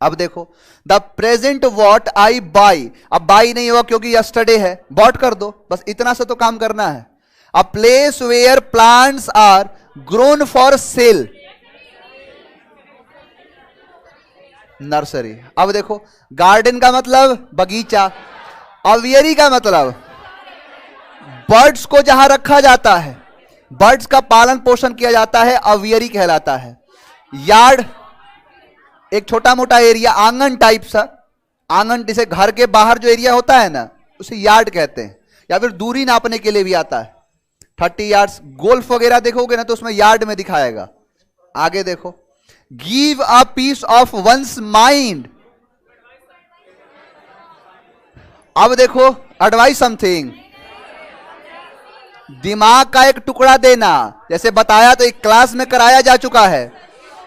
अब देखो, the present what I by, अब बाई नहीं होगा क्योंकि यस्टरडे है, बॉट कर दो, बस इतना से तो काम करना है। A place where plants are grown for sale, nursery. अब देखो, गार्डन का मतलब बगीचा, अवियरी का मतलब बर्ड्स को जहां रखा जाता है, बर्ड्स का पालन पोषण किया जाता है, अवियरी कहलाता है। यार्ड एक छोटा मोटा एरिया, आंगन टाइप सा, आंगन जैसे घर के बाहर जो एरिया होता है ना उसे यार्ड कहते हैं। या फिर दूरी नापने के लिए भी आता है, 30 यार्ड्स। गोल्फ वगैरह देखोगे ना तो उसमें यार्ड में दिखाएगा। आगे देखो, give a piece of one's mind. अब देखो, एडवाइस समथिंग, दिमाग का एक टुकड़ा देना। जैसे बताया तो एक क्लास में कराया जा चुका है।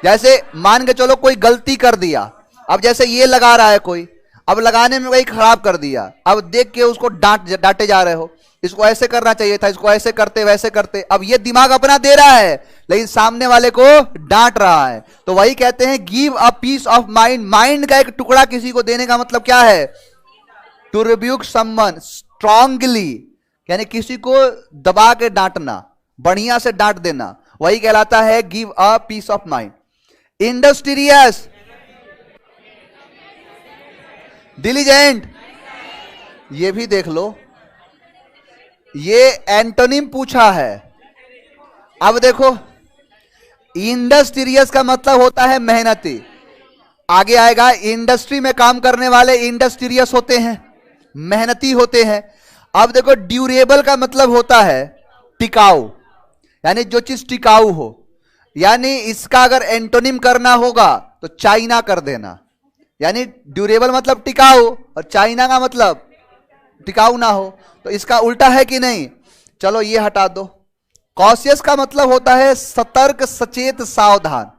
जैसे मान के चलो कोई गलती कर दिया, अब जैसे ये लगा रहा है कोई, अब लगाने में वही खराब कर दिया, अब देख के उसको डांटे जा रहे हो, इसको ऐसे करना चाहिए था, इसको ऐसे करते वैसे करते। अब ये दिमाग अपना दे रहा है लेकिन सामने वाले को डांट रहा है। तो वही कहते हैं give a piece of mind. Mind का एक टुकड़ा किसी को देने का मतलब क्या है? टू रिब्यूक समवन स्ट्रांगली, यानी किसी को दबा के डांटना, बढ़िया से डांट देना, वही कहलाता है give a piece of mind. Industrious, diligent, ये भी देख लो, ये एंटोनिम पूछा है। अब देखो, इंडस्ट्रियस का मतलब होता है मेहनती। आगे आएगा, इंडस्ट्री में काम करने वाले इंडस्ट्रियस होते हैं, मेहनती होते हैं। अब देखो, ड्यूरेबल का मतलब होता है टिकाऊ, यानी जो चीज टिकाऊ हो। यानी इसका अगर एंटोनिम करना होगा तो चाइना कर देना। यानी ड्यूरेबल मतलब टिकाऊ और चाइना का मतलब टिकाऊ ना हो, तो इसका उल्टा है कि नहीं? चलो ये हटा दो। कॉशियस का मतलब होता है सतर्क, सचेत, सावधान।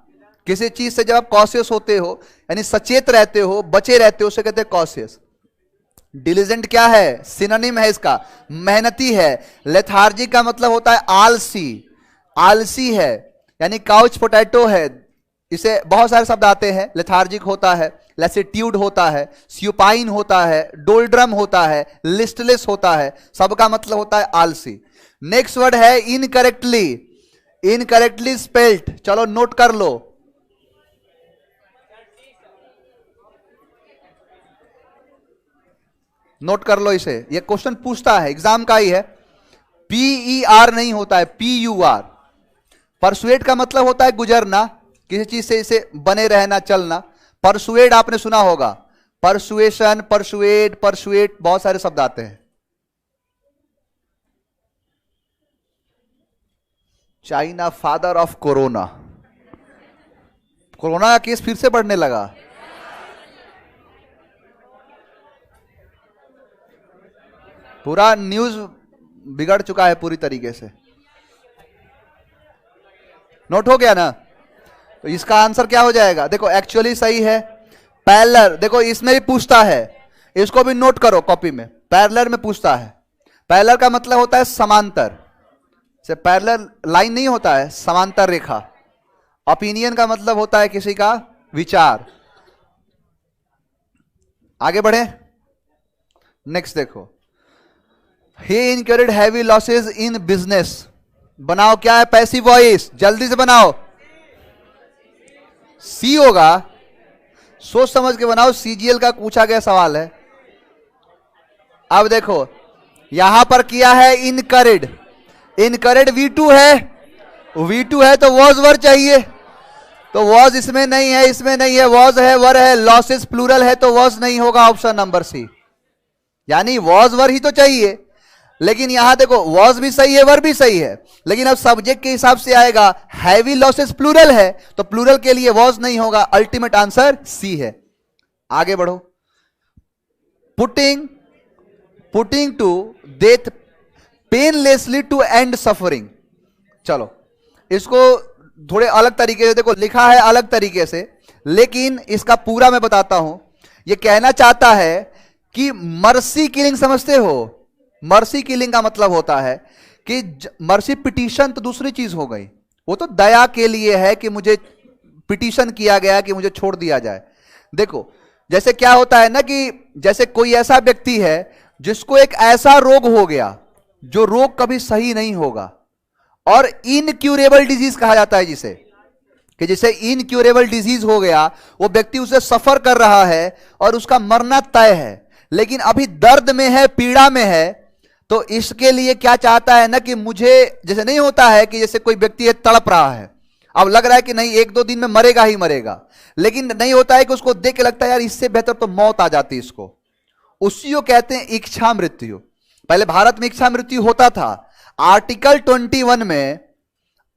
किसी चीज से जब आप कॉशियस होते हो यानी सचेत रहते हो, बचे रहते हो, उसे कहते हैं कॉशियस। डिलीजेंट क्या है? सिनोनिम है इसका, मेहनती है। लेथार्जिक का मतलब होता है आलसी, आलसी है, यानी काउच पोटैटो है। इसे बहुत सारे शब्द आते हैं। लेथार्जिक होता है, लेसिट्यूड होता है, स्यूपाइन होता है, डोल्ड्रम होता है, लिस्टलेस होता है, सबका मतलब होता है आलसी। नेक्स्ट वर्ड है इनकरेक्टली, इनकरेक्टली स्पेल्ड। चलो नोट कर लो, नोट कर लो इसे, ये क्वेश्चन पूछता है, एग्जाम का ही है। PER नहीं होता है, PUR। परसुएट का मतलब होता है गुजरना, किसी चीज से इसे बने रहना, चलना। परसुएड आपने सुना होगा, परसुएशन, परसुएड, परसुएट, बहुत सारे शब्द आते हैं। China father of corona, corona का केस फिर से बढ़ने लगा। पूरा न्यूज बिगड़ चुका है पूरी तरीके से। नोट हो गया ना? तो इसका आंसर क्या हो जाएगा? देखो एक्चुअली सही है पैरेलल। देखो इसमें भी पूछता है, इसको भी नोट करो कॉपी में। पैरेलल में पूछता है, पैरेलल का मतलब होता है समांतर से, पैरेलल लाइन नहीं होता है, समांतर रेखा। ओपिनियन का मतलब होता है किसी का विचार। आगे बढ़े, नेक्स्ट देखो, he incurred heavy losses in business। बनाओ, क्या है? पैसिव वॉइस, जल्दी से बनाओ। सी होगा, सोच समझ के बनाओ, CGL का पूछा गया सवाल है। अब देखो यहां पर किया है इनकरेड, इनकरेड V2 है, V2 है तो वॉज वर चाहिए, तो वॉज इसमें नहीं है, इसमें नहीं है, वॉज है, वर है, लॉसेस प्लूरल है तो वॉज नहीं होगा, ऑप्शन नंबर सी। यानी वॉज वर ही तो चाहिए, लेकिन यहां देखो वॉज भी सही है, वर भी सही है, लेकिन अब सब्जेक्ट के हिसाब से आएगा। हैवी लॉसेस प्लूरल है तो प्लूरल के लिए वॉज नहीं होगा, अल्टीमेट आंसर सी है। आगे बढ़ो, putting, putting to death painlessly to end suffering. चलो इसको थोड़े अलग तरीके से देखो, लिखा है अलग तरीके से, लेकिन इसका पूरा मैं बताता हूं। यह कहना चाहता है कि मर्सी किलिंग समझते हो? मर्सी किलिंग का मतलब होता है कि मर्सी पिटीशन तो दूसरी चीज हो गई, वो तो दया के लिए है कि मुझे पिटीशन किया गया कि मुझे छोड़ दिया जाए। देखो जैसे क्या होता है ना कि जैसे कोई ऐसा व्यक्ति है जिसको एक ऐसा रोग हो गया जो रोग कभी सही नहीं होगा, और इनक्यूरेबल डिजीज कहा जाता है जिसे, कि जिसे इनक्यूरेबल डिजीज हो गया, वो व्यक्ति उसे सफर कर रहा है और उसका मरना तय है, लेकिन अभी दर्द में है, पीड़ा में है। तो इसके लिए क्या चाहता है ना कि मुझे, जैसे नहीं होता है कि जैसे कोई व्यक्ति है तड़प रहा है, अब लग रहा है कि नहीं एक दो दिन में मरेगा ही मरेगा, लेकिन नहीं होता है कि उसको देख के लगता है यार इससे बेहतर तो मौत आ जाती इसको। उसी को कहते हैं इच्छा मृत्यु। पहले भारत में इच्छा मृत्यु होता था। आर्टिकल 21 में,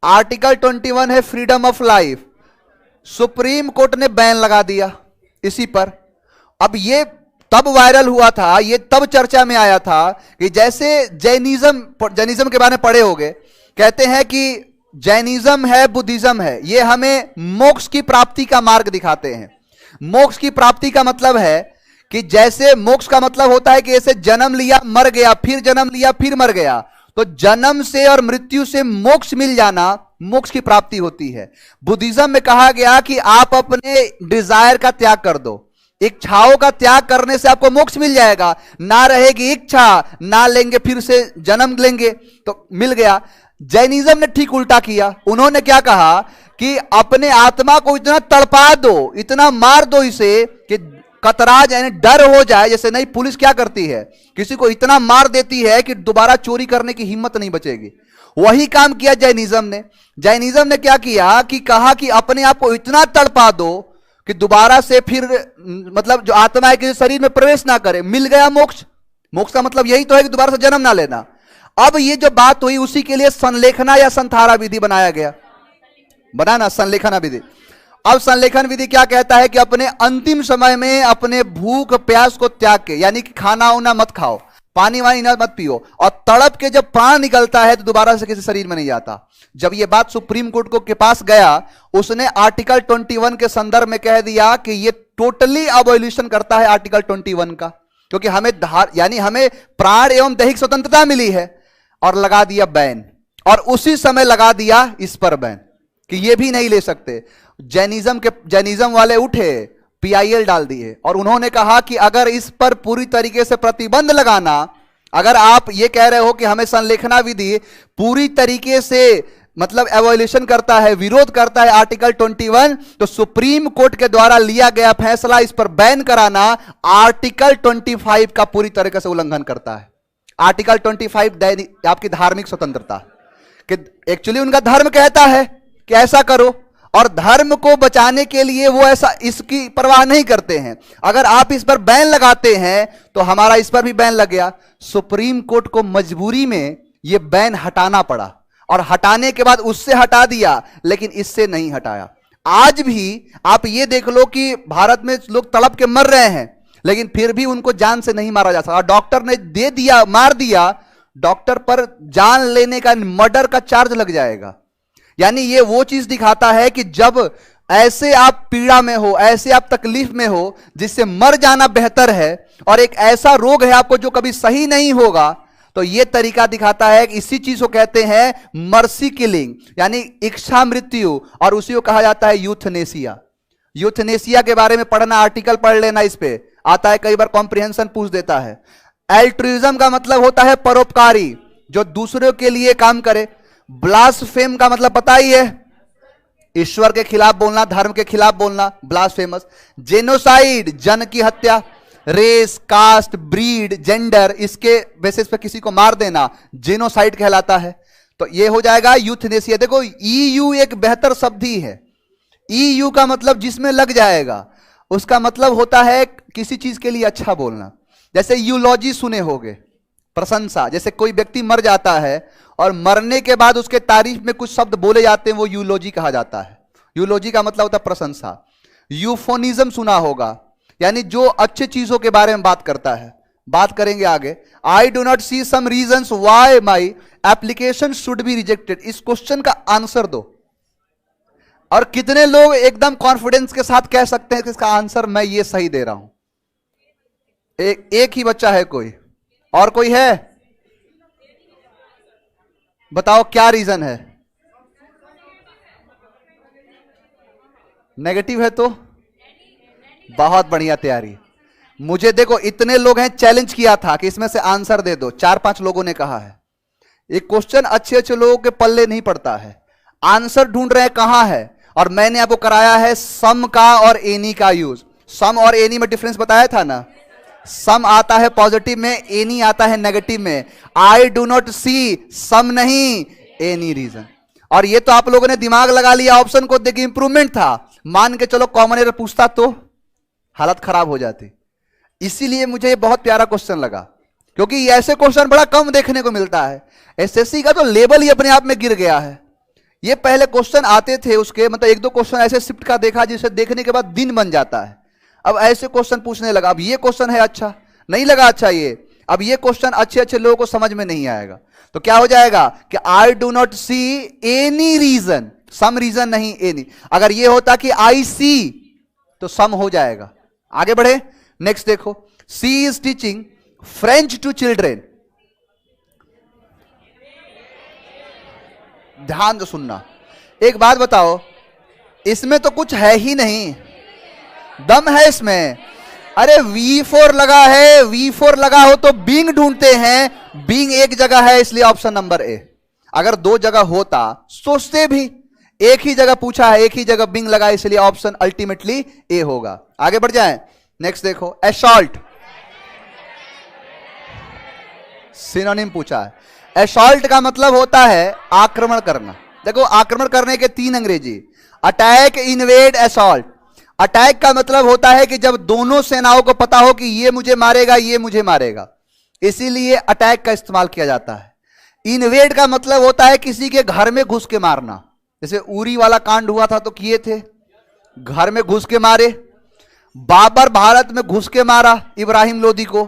आर्टिकल 21 है freedom of life, supreme court ने बैन लगा दिया इसी पर। अब ये तब वायरल हुआ था, ये तब चर्चा में आया था कि जैसे जैनिज्म के बारे में पढ़े होंगे, कहते हैं कि जैनिज्म है, बुद्धिज्म है, ये हमें मोक्ष की प्राप्ति का मार्ग दिखाते हैं। मोक्ष की प्राप्ति का मतलब है कि जैसे मोक्ष का मतलब होता है कि ऐसे जन्म लिया मर गया, फिर जन्म लिया फिर मर गया, तो जन्म से और मृत्यु से मोक्ष मिल जाना मोक्ष की प्राप्ति होती है। बुद्धिज्म में कहा गया कि आप अपने डिजायर का त्याग कर दो, इच्छाओं का त्याग करने से आपको मोक्ष मिल जाएगा, ना रहेगी इच्छा, ना लेंगे फिर से जन्म लेंगे, तो मिल गया। जैनिज्म ने ठीक उल्टा किया। उन्होंने क्या कहा कि अपने आत्मा को इतना तड़पा दो, इतना मार दो इसे कि कतरा जाए, डर हो जाए। जैसे नहीं पुलिस क्या करती है, किसी को इतना मार देती है कि दोबारा चोरी करने की हिम्मत नहीं बचेगी। वही काम किया जैनिज्म ने। जैनिज्म ने क्या किया कि कहा कि अपने आप को इतना तड़पा दो कि दोबारा से फिर मतलब जो आत्मा है किसी शरीर में प्रवेश ना करे, मिल गया मोक्ष। मोक्ष का मतलब यही तो है कि दोबारा से जन्म ना लेना। अब ये जो बात हुई उसी के लिए संलेखना या संथारा विधि बनाया गया, बनाना संलेखना विधि। अब संलेखन विधि क्या कहता है कि अपने अंतिम समय में अपने भूख प्यास को त्याग के, यानी कि खाना उना मत खाओ, पानी वानी ना मत पियो, और तड़प के जब प्राण निकलता है तो दोबारा से किसी शरीर में नहीं जाता। जब ये बात सुप्रीम कोर्ट को के पास गया, उसने आर्टिकल 21 के संदर्भ में कह दिया कि ये टोटली अबॉलिशन करता है आर्टिकल 21 का, क्योंकि हमें यानी हमें प्राण एवं दैहिक स्वतंत्रता मिली है, और लगा दिया बैन। और उसी समय लगा दिया इस पर बैन कि ये भी नहीं ले सकते। जैनिज्म वाले उठे, PIL डाल दिए, और उन्होंने कहा कि अगर इस पर पूरी तरीके से प्रतिबंध लगाना, अगर आप ये कह रहे हो कि हमें संलेखना विधि पूरी तरीके से मतलब एवोल्यूशन करता है, विरोध करता है आर्टिकल 21, तो सुप्रीम कोर्ट के द्वारा लिया गया फैसला इस पर बैन कराना आर्टिकल 25 का पूरी तरीके से उल्लंघन करता है। आर्टिकल 25 आपकी धार्मिक स्वतंत्रता, कि एक्चुअली उनका धर्म कहता है कि ऐसा करो, और धर्म को बचाने के लिए वो ऐसा इसकी परवाह नहीं करते हैं। अगर आप इस पर बैन लगाते हैं तो हमारा इस पर भी बैन लग गया। सुप्रीम कोर्ट को मजबूरी में ये बैन हटाना पड़ा, और हटाने के बाद उससे हटा दिया, लेकिन इससे नहीं हटाया। आज भी आप ये देख लो कि भारत में लोग तड़प के मर रहे हैं, लेकिन फिर भी उनको जान से नहीं मारा जा सकता। डॉक्टर ने दे दिया, मार दिया, डॉक्टर पर जान लेने का, मर्डर का चार्ज लग जाएगा। यानी ये वो चीज दिखाता है कि जब ऐसे आप पीड़ा में हो, ऐसे आप तकलीफ में हो जिससे मर जाना बेहतर है, और एक ऐसा रोग है आपको जो कभी सही नहीं होगा, तो यह तरीका दिखाता है कि इसी चीज को कहते हैं मर्सी किलिंग, यानी इच्छा मृत्यु, और उसी को कहा जाता है यूथनेसिया। यूथनेसिया के बारे में पढ़ना, आर्टिकल पढ़ लेना, इस पे आता है, कई बार कॉम्प्रिहेंशन पूछ देता है। एल्ट्रुइज्म का मतलब होता है परोपकारी, जो दूसरों के लिए काम करे। ब्लास्फेम का मतलब पता ही है, ईश्वर के खिलाफ बोलना, धर्म के खिलाफ बोलना, ब्लास्फेमस। जेनोसाइड, जन की हत्या। रेस, कास्ट, ब्रीड, जेंडर, इसके बेसिस पे किसी को मार देना जेनोसाइड कहलाता है। तो ये हो जाएगा यूथनेसिया। देखो EU एक बेहतर शब्द ही है। EU का मतलब जिसमें लग जाएगा, उसका मतलब होता है किसी चीज के लिए अच्छा बोलना। जैसे यूलॉजी सुने होगे, प्रशंसा। जैसे कोई व्यक्ति मर जाता है और मरने के बाद उसके तारीफ में कुछ शब्द बोले जाते हैं, वो यूलॉजी कहा जाता है। यूलॉजी का मतलब होता है प्रशंसा। यूफोनिज्म सुना होगा, यानी जो अच्छे चीजों के बारे में बात करता है, बात करेंगे आगे। I do not see some reasons why my application should be rejected. इस क्वेश्चन का आंसर दो। और कितने लोग एकदम कॉन्फिडेंस के साथ कह सकते हैं कि इसका आंसर मैं ये सही दे रहा हूं? एक ही बच्चा है कोई, और कोई है? बताओ क्या रीजन है? नेगेटिव है तो बहुत बढ़िया तैयारी। मुझे देखो इतने लोग हैं, चैलेंज किया था कि इसमें से आंसर दे दो, 4-5 लोगों ने कहा है। एक क्वेश्चन अच्छे अच्छे लोगों के पल्ले नहीं पड़ता है, आंसर ढूंढ रहे हैं कहां है। और मैंने आपको कराया है सम का और एनी का यूज। सम और एनी में डिफरेंस बताया था ना। सम आता है पॉजिटिव में, एनी आता है नेगेटिव में। आई डू नॉट सी सम नहीं, एनी रीजन। और ये तो आप लोगों ने दिमाग लगा लिया, ऑप्शन को देखिए इंप्रूवमेंट था, मान के चलो कॉमन एरर पूछता तो हालत खराब हो जाती। इसीलिए मुझे ये बहुत प्यारा क्वेश्चन लगा, क्योंकि ऐसे क्वेश्चन बड़ा कम देखने को मिलता है। एसएससी का तो लेवल ही अपने आप में गिर गया है। ये पहले क्वेश्चन आते थे उसके, मतलब एक दो क्वेश्चन ऐसे शिफ्ट का देखा जिसे देखने के बाद दिन बन जाता है। अब ऐसे क्वेश्चन पूछने लगा। अब ये क्वेश्चन है अच्छा, नहीं लगा अच्छा ये, अब ये क्वेश्चन अच्छे अच्छे लोगों को समझ में नहीं आएगा। तो क्या हो जाएगा कि I do not see any reason, some reason नहीं एनी। अगर ये होता कि आई सी तो सम हो जाएगा। आगे बढ़े, नेक्स्ट देखो, she is teaching French to children. ध्यान से सुनना, एक बात बताओ, इसमें तो कुछ है ही नहीं, दम है इसमें। अरे V4 लगा है, V4 लगा हो तो बीइंग ढूंढते हैं, बीइंग एक जगह है इसलिए ऑप्शन नंबर ए। अगर दो जगह होता सोचते भी, एक ही जगह पूछा है, एक ही जगह बीइंग लगा इसलिए ऑप्शन अल्टीमेटली ए होगा। आगे बढ़ जाएं, नेक्स्ट देखो, असॉल्ट सिनोनिम पूछा है। असॉल्ट का मतलब होता है आक्रमण करना। देखो आक्रमण करने के तीन अंग्रेजी, अटैक, इन्वेड, असॉल्ट। अटैक का मतलब होता है कि जब दोनों सेनाओं को पता हो कि ये मुझे मारेगा, ये मुझे मारेगा, इसीलिए अटैक का इस्तेमाल किया जाता है। इन्वेड का मतलब होता है किसी के घर में घुस के मारना, जैसे उरी वाला कांड हुआ था तो किए थे, घर में घुस के मारे। बाबर भारत में घुस के मारा इब्राहिम लोदी को,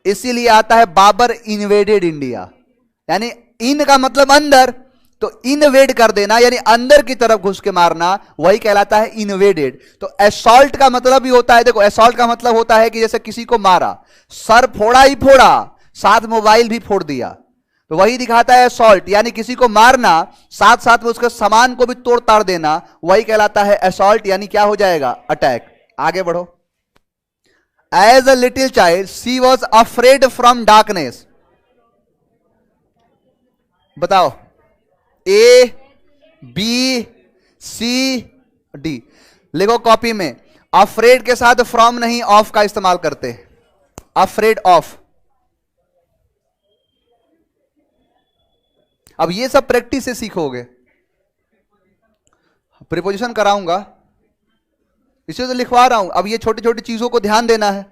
इसीलिए आता है बाबर इन्वेडेड इंडिया। यानी इन का मतलब अंदर, तो इनवेड कर देना यानी अंदर की तरफ घुस के मारना, वही कहलाता है इनवेडेड। तो असॉल्ट का मतलब भी होता है, देखो असॉल्ट का मतलब होता है कि जैसे किसी को मारा, सर फोड़ा ही फोड़ा, साथ मोबाइल भी फोड़ दिया, तो वही दिखाता है असॉल्ट। यानी किसी को मारना, साथ साथ में उसके सामान को भी तोड़ ताड़ देना, वही कहलाता है असॉल्ट, यानी क्या हो जाएगा, अटैक। आगे बढ़ो, as a little child she was afraid from darkness. बताओ, ए बी सी डी लिखो कॉपी में। अफ्रेड के साथ फ्रॉम नहीं, ऑफ का इस्तेमाल करते हैं, अफ्रेड ऑफ। अब ये सब प्रैक्टिस से सीखोगे, प्रीपोजिशन कराऊंगा इसे तो लिखवा रहा हूं। अब ये छोटी छोटी चीजों को ध्यान देना है।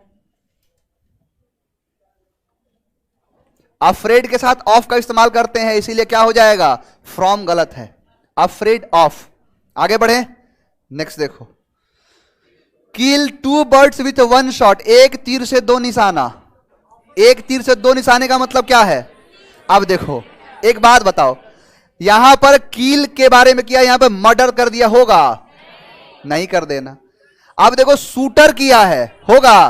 अफ्रेड के साथ ऑफ का इस्तेमाल करते हैं, इसीलिए क्या हो जाएगा, फ्रॉम गलत है, अफ्रेड ऑफ। आगे बढ़े, नेक्स्ट देखो, kill two birds with one shot, एक तीर से दो निशाना। एक तीर से दो निशाने का मतलब क्या है। अब देखो एक बात बताओ, यहां पर किल के बारे में किया, यहां पर मर्डर कर दिया होगा, नहीं कर देना। अब देखो शूटर किया है, होगा,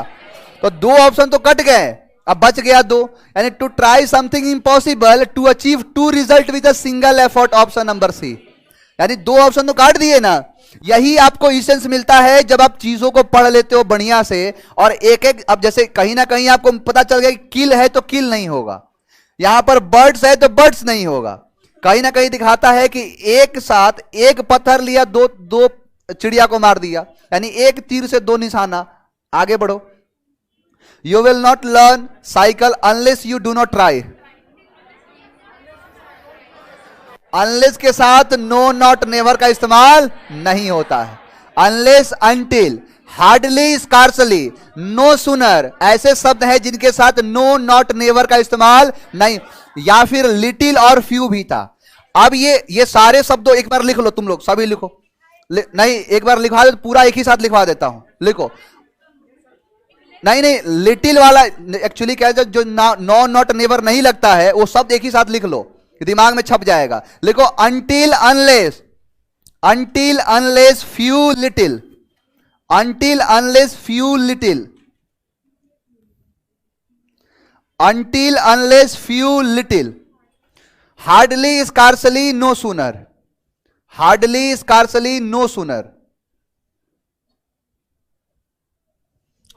तो दो ऑप्शन तो कट गए, अब बच गया दो। यानी to try something impossible to achieve to result with a single effort, option number C. यानी दो ऑप्शन तो काट दिए ना। यही आपको इसेंस मिलता है जब आप चीजों को पढ़ लेते हो बढ़िया से, और एक एक, अब जैसे कहीं ना कहीं आपको पता चल गया कि किल है तो किल नहीं होगा, यहां पर बर्ड्स है तो बर्ड्स नहीं होगा। कहीं ना कहीं दिखाता है कि एक साथ एक पत्थर लिया, दो दो चिड़िया को मार दिया, यानी एक तीर से दो निशाना। आगे बढ़ो, you will not learn cycle unless you do not try. Unless के साथ नो नॉट नेवर का इस्तेमाल नहीं होता है। Unless, until, hardly, scarcely, no sooner, ऐसे शब्द हैं जिनके साथ नो नॉट नेवर का इस्तेमाल नहीं, या फिर लिटिल और फ्यू भी था। अब ये सारे शब्दों एक बार लिख लो, तुम लोग सभी लिखो। नहीं, एक बार लिखवा दो, पूरा एक ही साथ लिखवा देता हूं, लिखो। नहीं नहीं, लिटिल वाला एक्चुअली क्या है, जो नो नॉट नेवर नहीं लगता है वो शब्द एक ही साथ लिख लो, दिमाग में छप जाएगा। लिखो until unless, until unless few little, until unless few little, until unless few little, hardly, scarcely, no sooner, hardly, scarcely, no sooner.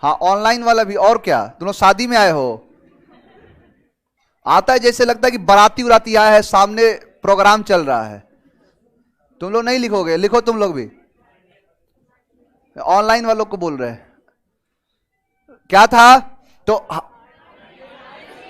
हाँ, ऑनलाइन वाला भी। और क्या तुम लोग शादी में आए हो, आता है जैसे लगता है कि बाराती उराती आया है, सामने प्रोग्राम चल रहा है। तुम लोग नहीं लिखोगे, लिखो तुम लोग भी। ऑनलाइन वालों को बोल रहे हैं, क्या था, तो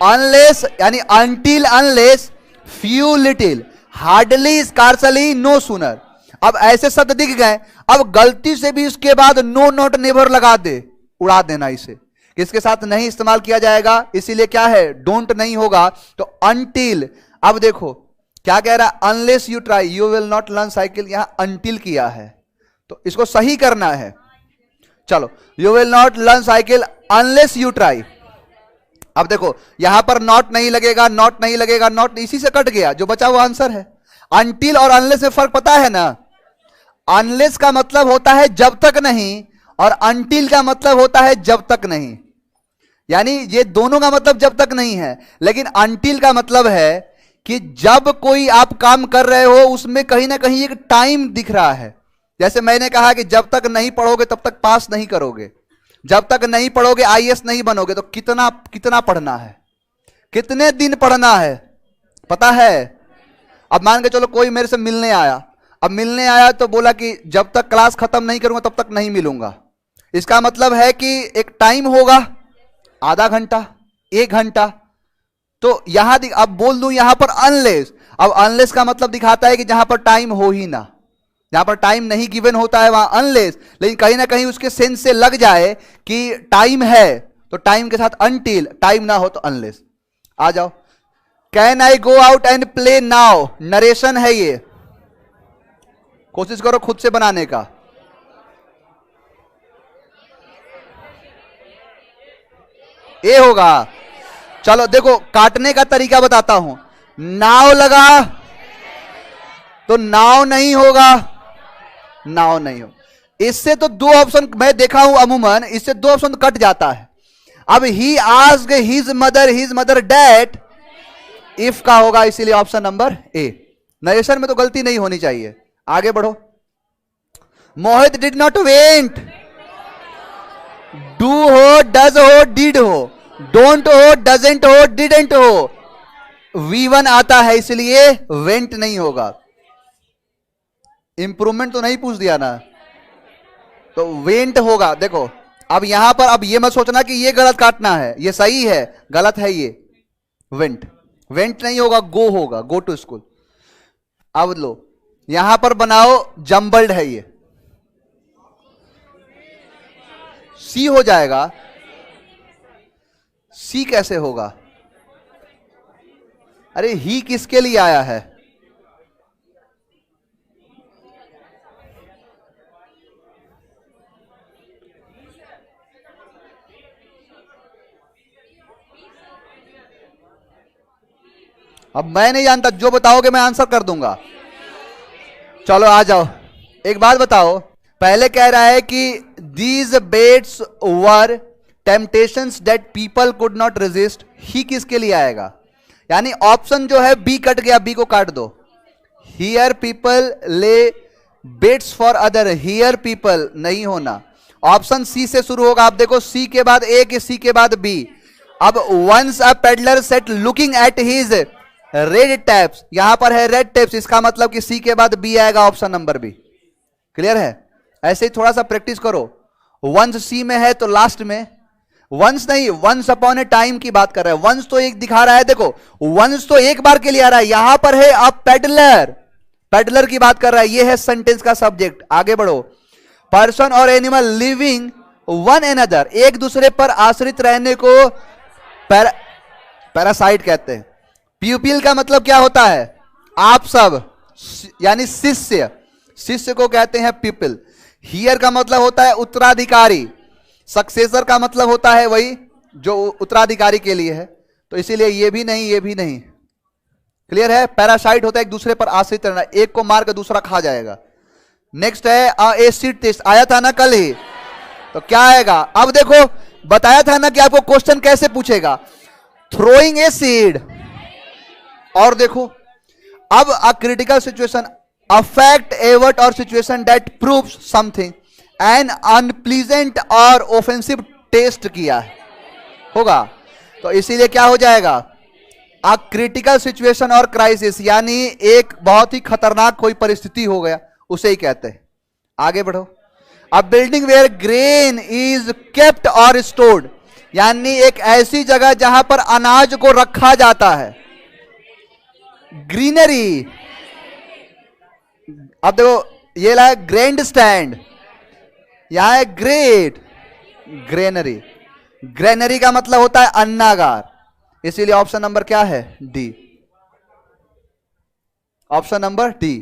अनलेस यानी until unless few little, hardly, scarcely, no sooner. अब ऐसे शब्द दिख गए, अब गलती से भी इसके बाद नो, नॉट, नेवर लगा दे, उड़ा देना इसे, किसके साथ नहीं इस्तेमाल किया जाएगा। इसीलिए क्या है, डोंट नहीं होगा तो अनटिल। अब देखो क्या कह रहा है, unless you try you will not learn cycle, यहां अनटिल किया है तो इसको सही करना है। चलो, you will not learn cycle unless you try. अब देखो यहां पर नॉट नहीं लगेगा, नॉट नहीं लगेगा, नॉट इसी से कट गया, जो बचा वो आंसर है। अनटिल और अनलेस में फर्क पता है ना, अनलेस का मतलब होता है जब तक नहीं, और अनटिल का मतलब होता है जब तक नहीं। यानी ये दोनों का मतलब जब तक नहीं है, लेकिन अनटिल का मतलब है कि जब कोई आप काम कर रहे हो उसमें कहीं ना कहीं एक टाइम दिख रहा है। जैसे मैंने कहा कि जब तक नहीं पढ़ोगे तब तक पास नहीं करोगे, जब तक नहीं पढ़ोगे आईएएस नहीं बनोगे। तो कितना कितना पढ़ना है, कितने दिन पढ़ना है पता है। अब मान के चलो कोई मेरे से मिलने आया, अब मिलने आया तो बोला कि जब तक क्लास खत्म नहीं करूंगा तब तक नहीं मिलूंगा। इसका मतलब है कि एक टाइम होगा, आधा घंटा, 1 घंटा। तो यहां अब बोल दूं यहां पर अनलेस, अब अनलेस का मतलब दिखाता है कि जहां पर टाइम हो ही ना, जहां पर टाइम नहीं गिवन होता है वहां अनलेस, लेकिन कहीं ना कहीं उसके सेंस से लग जाए कि टाइम है तो टाइम के साथ अनटिल, टाइम ना हो तो अनलेस। आ जाओ, can I go out and play now, narration है ये, कोशिश करो खुद से बनाने का। ए होगा। चलो देखो काटने का तरीका बताता हूं, नाव लगा तो नाव नहीं होगा, नाव नहीं हो। इससे तो 2 ऑप्शन मैं देखा हूं अमूमन, इससे 2 ऑप्शन कट जाता है। अब he asked his mother that, if का होगा, इसीलिए ऑप्शन नंबर ए। नरेशन में तो गलती नहीं होनी चाहिए। आगे बढ़ो। मोहित डिड नॉट वेंट, डू हो, डज हो, डिड हो, डोंट हो, डजेंट हो, डिडेंट हो, V1 आता है इसलिए वेंट नहीं होगा। इंप्रूवमेंट तो नहीं पूछ दिया ना, तो वेंट होगा। देखो अब यहां पर, अब ये मत सोचना कि ये गलत काटना है, ये सही है, गलत है ये, वेंट, वेंट नहीं होगा, गो होगा, गो टू स्कूल। अब लो यहां पर बनाओ, जम्बल्ड है ये, सी हो जाएगा। सी कैसे होगा, अरे ही किसके लिए आया है, अब मैं नहीं जानता, जो बताओगे मैं आंसर कर दूंगा। चलो आ जाओ, एक बात बताओ, पहले कह रहा है कि these bets were temptations that people could not resist, ही किसके लिए आएगा। यानी ऑप्शन जो है बी कट गया, बी को काट दो। Here people lay bets for other, here people नहीं होना। ऑप्शन सी से शुरू होगा। आप देखो सी के बाद ए के, सी के बाद बी। अब once a peddler sat looking at his red taps, यहां पर है रेड टैप्स, इसका मतलब कि सी के बाद बी आएगा, ऑप्शन नंबर बी। क्लियर है। ऐसे ही थोड़ा सा प्रैक्टिस करो। वंस सी में है तो लास्ट में, वंस नहीं, वंस अपॉन ए टाइम की बात कर रहा है। वंस तो एक दिखा रहा है, देखो वंस तो एक बार के लिए आ रहा है, यहां पर है अ पेडलर, पेडलर की बात कर रहा है, ये है सेंटेंस का सब्जेक्ट। आगे बढ़ो। पर्सन और एनिमल लिविंग वन एनदर, एक दूसरे पर आश्रित रहने को पैरासाइट कहते हैं। प्यूपिल का मतलब क्या होता है, आप सब, यानी शिष्य, शिष्य को कहते हैं प्यूपिल। हियर का मतलब होता है उत्तराधिकारी, सक्सेसर का मतलब होता है वही जो उत्तराधिकारी के लिए है, तो इसीलिए ये भी नहीं, ये भी नहीं। क्लियर है। पैरासाइट होता है एक दूसरे पर आश्रित रहना, एक को मार कर दूसरा खा जाएगा। नेक्स्ट है एसिड टेस्ट, आया था ना कल ही, तो क्या आएगा। अब देखो बताया था ना कि आपको क्वेश्चन कैसे पूछेगा, थ्रोइंग एसिड। और देखो अब a critical situation, affect avert or situation that proves something an unpleasant or offensive taste किया है, होगा, तो इसीलिए क्या हो जाएगा, अ क्रिटिकल सिचुएशन और क्राइसिस, यानी एक बहुत ही खतरनाक कोई परिस्थिति हो गया, उसे ही कहते हैं। आगे बढ़ो। A building where grain is kept or stored, यानी एक ऐसी जगह जहां पर अनाज को रखा जाता है। ग्रीनरी, अब देखो ये लगा ग्रैंड स्टैंड, यहां है ग्रेट, ग्रेनरी। ग्रेनरी का मतलब होता है अन्नागार, इसीलिए ऑप्शन नंबर क्या है? डी। Option number D.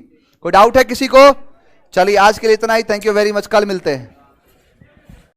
कोई डाउट है किसी को? चलिए आज के लिए इतना ही, थैंक यू वेरी मच, कल मिलते हैं।